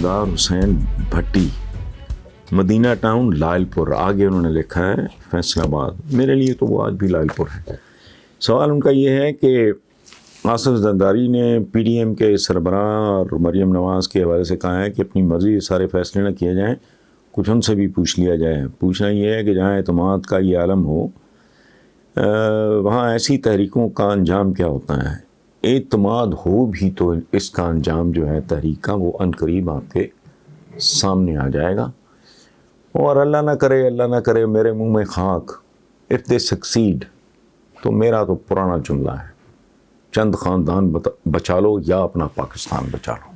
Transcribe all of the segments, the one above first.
دلدار حسین بھٹی، مدینہ town loyal پور، آگے انہوں نے لکھا ہے فیصل آباد، میرے لیے تو وہ آج بھی لائل پور ہے۔ سوال ان کا یہ ہے کہ آصف زرداری نے پی ڈی ایم کے سربراہ اور مریم نواز کے حوالے سے کہا ہے کہ اپنی مرضی سے سارے فیصلے نہ کیے جائیں، کچھ ان سے بھی پوچھ لیا جائے۔ پوچھنا یہ ہے کہ جہاں اعتماد کا یہ عالم ہو وہاں ایسی تحریکوں کا انجام کیا ہوتا ہے؟ اعتماد ہو بھی تو اس کا انجام جو ہے تحریک کا وہ عنقریب آپ کے سامنے آ جائے گا۔ اور اللہ نہ کرے میرے منہ میں خاک، اف دے سکسیڈ، تو میرا تو پرانا جملہ ہے، چند خاندان بچا لو یا اپنا پاکستان بچا لو۔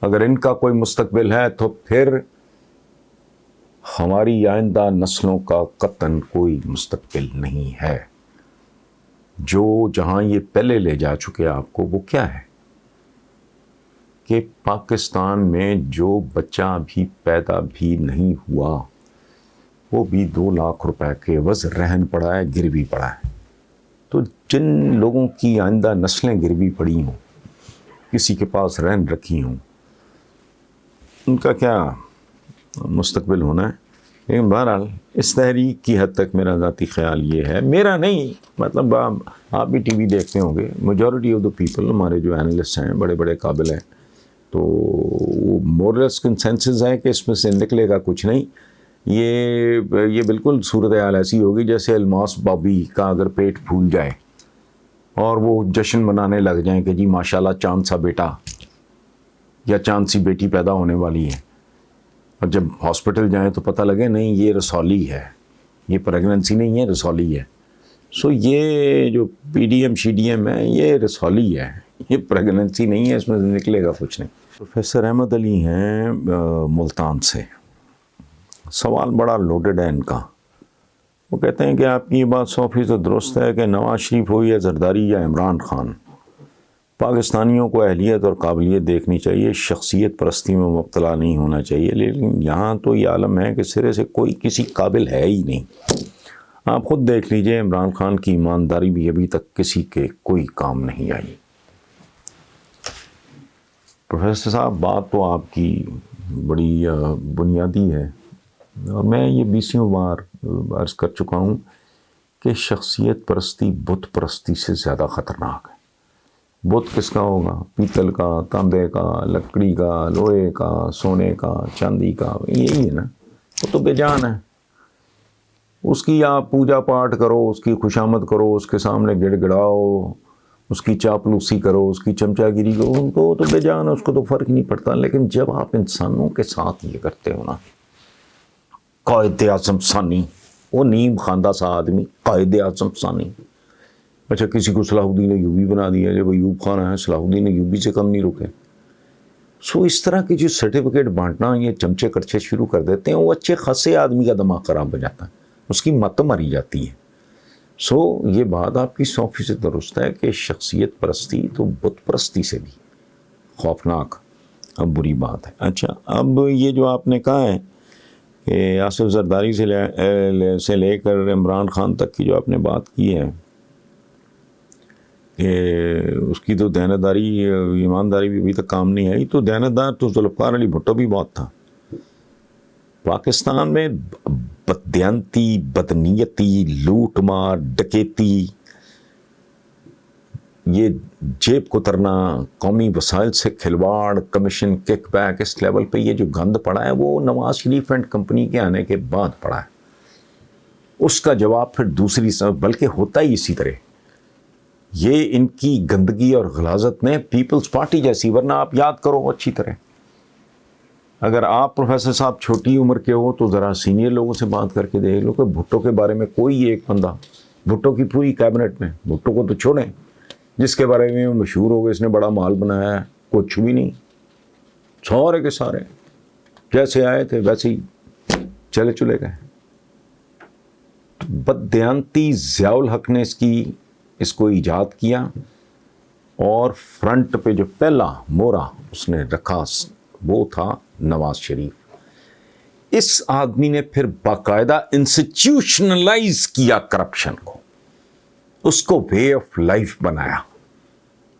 اگر ان کا کوئی مستقبل ہے تو پھر ہماری آئندہ نسلوں کا قطعاً کوئی مستقبل نہیں ہے۔ جو جہاں یہ پہلے لے جا چکے آپ کو وہ کیا ہے کہ پاکستان میں جو بچہ بھی پیدا بھی نہیں ہوا وہ بھی 2 لاکھ روپے کے عوض رہن پڑا ہے، گروی پڑا ہے۔ تو جن لوگوں کی آئندہ نسلیں گروی پڑی ہوں، کسی کے پاس رہن رکھی ہوں، ان کا کیا مستقبل ہونا ہے؟ لیکن بہرحال اس تحریک کی حد تک میرا ذاتی خیال یہ ہے، میرا نہیں، مطلب آپ بھی ٹی وی دیکھتے ہوں گے، میجورٹی آف دا پیپل، ہمارے جو انالسٹ ہیں بڑے بڑے قابل ہیں، تو وہ مورلس کنسنسس ہے کہ اس میں سے نکلے گا کچھ نہیں۔ یہ بالکل صورتحال ایسی ہوگی جیسے الماس بابی کا اگر پیٹ پھول جائے اور وہ جشن منانے لگ جائیں کہ جی ماشاءاللہ چاند سا بیٹا یا چاند سی بیٹی پیدا ہونے والی ہے، اور جب ہاسپٹل جائیں تو پتہ لگے نہیں یہ رسولی ہے، یہ پریگننسی نہیں ہے، رسولی ہے۔ سو یہ جو پی ڈی ایم شی ڈی ایم ہے یہ رسولی ہے، یہ پریگننسی نہیں ہے، اس میں سے نکلے گا کچھ نہیں۔ پروفیسر احمد علی ہیں ملتان سے، سوال بڑا لوڈڈ ہے ان کا۔ وہ کہتے ہیں کہ آپ کی یہ بات 100% درست ہے کہ نواز شریف ہو یا زرداری یا عمران خان، پاکستانیوں کو اہلیت اور قابلیت دیکھنی چاہیے، شخصیت پرستی میں مبتلا نہیں ہونا چاہیے۔ لیکن یہاں تو یہ عالم ہے کہ سرے سے کوئی کسی قابل ہے ہی نہیں۔ آپ خود دیکھ لیجئے، عمران خان کی ایمانداری بھی ابھی تک کسی کے کوئی کام نہیں آئی۔ پروفیسر صاحب، بات تو آپ کی بڑی بنیادی ہے، اور میں یہ 20 بار عرض کر چکا ہوں کہ شخصیت پرستی بت پرستی سے زیادہ خطرناک ہے۔ بت کس کا ہوگا؟ پیتل کا، تانبے کا، لکڑی کا، لوہے کا، سونے کا، چاندی کا، یہی ہے نا، وہ تو بے جان ہے۔ اس کی آپ پوجا پاٹ کرو، اس کی خوشامد کرو، اس کے سامنے گڑ گڑاؤ، اس کی چاپلوسی کرو، اس کی چمچا گیری کرو، ان کو تو بے جان ہے، اس کو تو فرق نہیں پڑتا۔ لیکن جب آپ انسانوں کے ساتھ یہ کرتے ہو نا، قائد اعظم ثانی، وہ نیم خواندہ سا آدمی، قائد اعظم ثانی، اچھا کسی کو صلاح الدین ایوبی بنا دیا، جب ایوب خان ہے صلاح الدین ایوبی سے کم نہیں رکے۔ سو اس طرح کی جو سرٹیفکیٹ بانٹنا، یہ چمچے کرچے شروع کر دیتے ہیں، وہ اچھے خاصے آدمی کا دماغ خراب ہو جاتا ہے، اس کی مت ماری جاتی ہے۔ سو یہ بات آپ کی 100% درست ہے کہ شخصیت پرستی تو بت پرستی سے بھی خوفناک اب بری بات ہے۔ اچھا، اب یہ جو آپ نے کہا ہے کہ آصف زرداری سے لے کر عمران خان تک کی جو آپ نے بات کی ہے کہ اس کی تو دیانتداری ایمانداری بھی ابھی تک کام نہیں آئی، تو دیانتدار تو ذوالفقار علی بھٹو بھی بہت تھا۔ پاکستان میں بددیانتی، بدنیتی، لوٹ مار، ڈکیتی، یہ جیب کترنا، قومی وسائل سے کھلواڑ، کمیشن، کک بیک، اس لیول پہ یہ جو گند پڑا ہے وہ نواز شریف اینڈ کمپنی کے آنے کے بعد پڑا ہے۔ اس کا جواب پھر دوسری سب، بلکہ ہوتا ہی اسی طرح، یہ ان کی گندگی اور غلاظت نے پیپلز پارٹی جیسی، ورنہ آپ یاد کرو اچھی طرح، اگر آپ پروفیسر صاحب چھوٹی عمر کے ہو تو ذرا سینئر لوگوں سے بات کر کے دیکھ لو کہ بھٹو کے بارے میں کوئی ایک بندہ، بھٹو کی پوری کیبنٹ میں، بھٹو کو تو چھوڑیں، جس کے بارے میں مشہور ہو گئے اس نے بڑا مال بنایا ہے، کچھ بھی نہیں، سارے کے سارے جیسے آئے تھے ویسے ہی چلے چلے گئے۔ بددیانتی ضیاء الحق نے اس کو ایجاد کیا، اور فرنٹ پہ جو پہلا مورا اس نے رکھا وہ تھا نواز شریف۔ اس آدمی نے پھر باقاعدہ انسٹیٹیوشنلائز کیا کرپشن کو، اس کو وے آف لائف بنایا،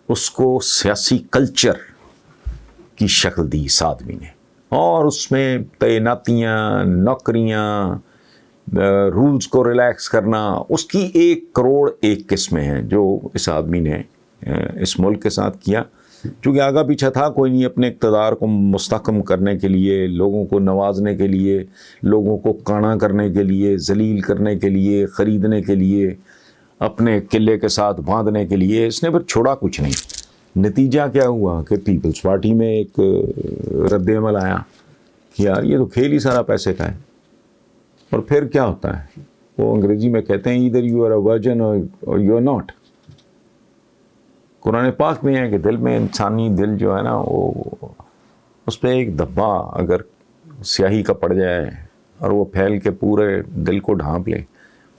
اس کو سیاسی کلچر کی شکل دی اس آدمی نے، اور اس میں تعیناتیاں، نوکریاں، رولز کو ریلیکس کرنا، اس کی 1,01,00,000 قسمیں ہیں جو اس آدمی نے اس ملک کے ساتھ کیا. چونکہ آگا پیچھا تھا کوئی نہیں، اپنے اقتدار کو مستحکم کرنے کے لیے، لوگوں کو نوازنے کے لیے، لوگوں کو کانا کرنے کے لیے، ذلیل کرنے کے لیے، خریدنے کے لیے، اپنے قلعے کے ساتھ باندھنے کے لیے، اس نے پھر چھوڑا کچھ نہیں. نتیجہ کیا ہوا کہ پیپلز پارٹی میں ایک رد عمل آیا کہ یار یہ تو کھیل ہی سارا پیسے کا ہے. اور پھر کیا ہوتا ہے، وہ انگریزی میں کہتے ہیں either you are a virgin or you are not. قرآن پاک میں ہے کہ دل میں، انسانی دل جو ہے نا، وہ اس پہ ایک دھبا اگر سیاہی کا پڑ جائے اور وہ پھیل کے پورے دل کو ڈھانپ لے،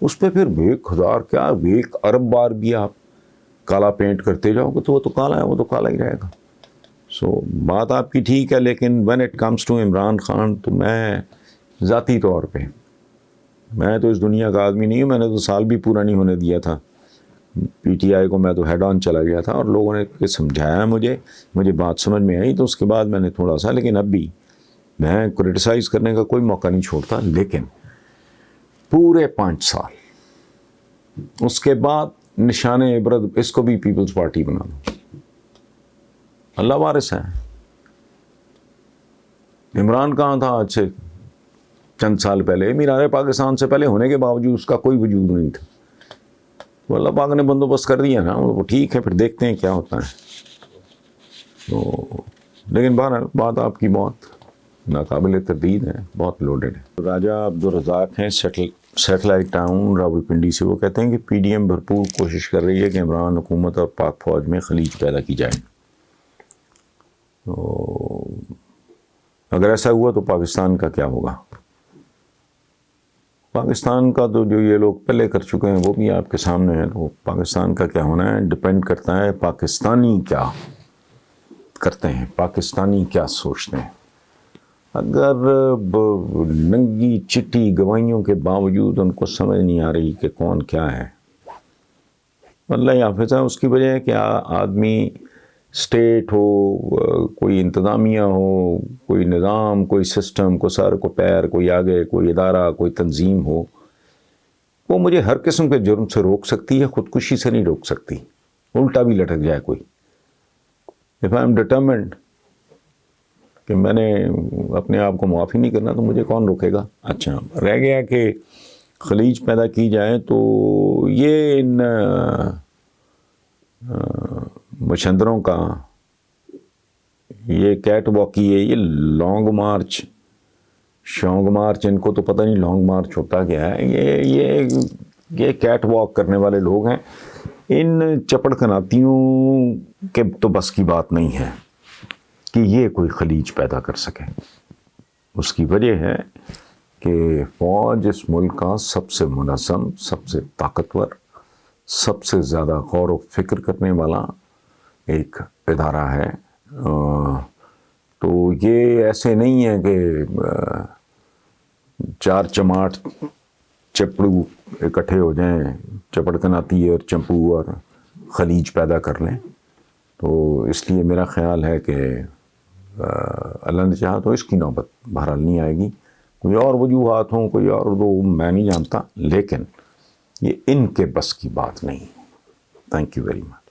اس پہ پھر 1,000 کیا 1,000,000,000 بار بھی آپ کالا پینٹ کرتے جاؤ گے تو وہ تو کالا ہے، وہ تو کالا ہی رہے گا. سو بات آپ کی ٹھیک ہے، لیکن when it comes to Imran Khan, تو میں ذاتی طور پہ، میں تو اس دنیا کا آدمی نہیں ہوں. میں نے تو سال بھی پورا نہیں ہونے دیا تھا پی ٹی آئی کو، میں تو ہیڈ آن چلا گیا تھا، اور لوگوں نے سمجھایا مجھے بات سمجھ میں آئی، تو اس کے بعد میں نے تھوڑا سا، لیکن اب بھی میں کرٹیسائز کرنے کا کوئی موقع نہیں چھوڑتا. لیکن پورے 5 سال اس کے بعد نشان عبرت، اس کو بھی پیپلز پارٹی بنا دو. اللہ وارث ہے. عمران کہاں تھا آج سے چند سال پہلے؟ میرار پاکستان سے پہلے ہونے کے باوجود اس کا کوئی وجود نہیں تھا. تو اللہ پاک نے بندوبست کر دیا نا، وہ ٹھیک ہے، پھر دیکھتے ہیں کیا ہوتا ہے. تو لیکن بہرحال بات آپ کی بہت ناقابل تردید ہے، بہت لوڈڈ ہے. راجہ عبدالرزاق ہیں سیٹلائٹ ٹاؤن راولپنڈی سے. وہ کہتے ہیں کہ پی ڈی ایم بھرپور کوشش کر رہی ہے کہ عمران حکومت اور پاک فوج میں خلیج پیدا کی جائے. تو اگر ایسا ہوا تو پاکستان کا کیا ہوگا؟ پاکستان کا تو جو یہ لوگ پہلے کر چکے ہیں وہ بھی آپ کے سامنے ہے. تو پاکستان کا کیا ہونا ہے ڈپینڈ کرتا ہے پاکستانی کیا کرتے ہیں، پاکستانی کیا سوچتے ہیں. اگر ننگی چٹی گواہیوں کے باوجود ان کو سمجھ نہیں آ رہی کہ کون کیا ہے، اللہ حافظ ہے. اس کی وجہ ہے کہ آدمی اسٹیٹ ہو، کوئی انتظامیہ ہو، کوئی نظام، کوئی سسٹم، کوئی سر کو پیر، کوئی آگے، کوئی ادارہ، کوئی تنظیم ہو، وہ مجھے ہر قسم کے جرم سے روک سکتی ہے، خودکشی سے نہیں روک سکتی. الٹا بھی لٹک جائے کوئی. if I am determined کہ میں نے اپنے آپ کو معافی نہیں کرنا تو مجھے کون روکے گا. اچھا رہ گیا کہ خلیج پیدا کی جائے، تو یہ ان مچھندروں کا یہ کیٹ واکی ہے، یہ لانگ مارچ شونگ مارچ، ان کو تو پتہ نہیں لانگ مارچ ہوتا کیا ہے. یہ کیٹ واک کرنے والے لوگ ہیں. ان چپڑ کناتیوں کے تو بس کی بات نہیں ہے کہ یہ کوئی خلیج پیدا کر سکے. اس کی وجہ ہے کہ فوج اس ملک کا سب سے منظم، سب سے طاقتور، سب سے زیادہ غور و فکر کرنے والا ایک ادارہ ہے. تو یہ ایسے نہیں ہے کہ 4 چماٹ چپڑو اکٹھے ہو جائیں، چپڑ کناتی اور چمپو، اور خلیج پیدا کر لیں. تو اس لیے میرا خیال ہے کہ اللہ نے چاہا تو اس کی نوبت بہرحال نہیں آئے گی. کوئی اور وجوہات ہوں، کوئی اور، تو میں نہیں جانتا، لیکن یہ ان کے بس کی بات نہیں. Thank you very much.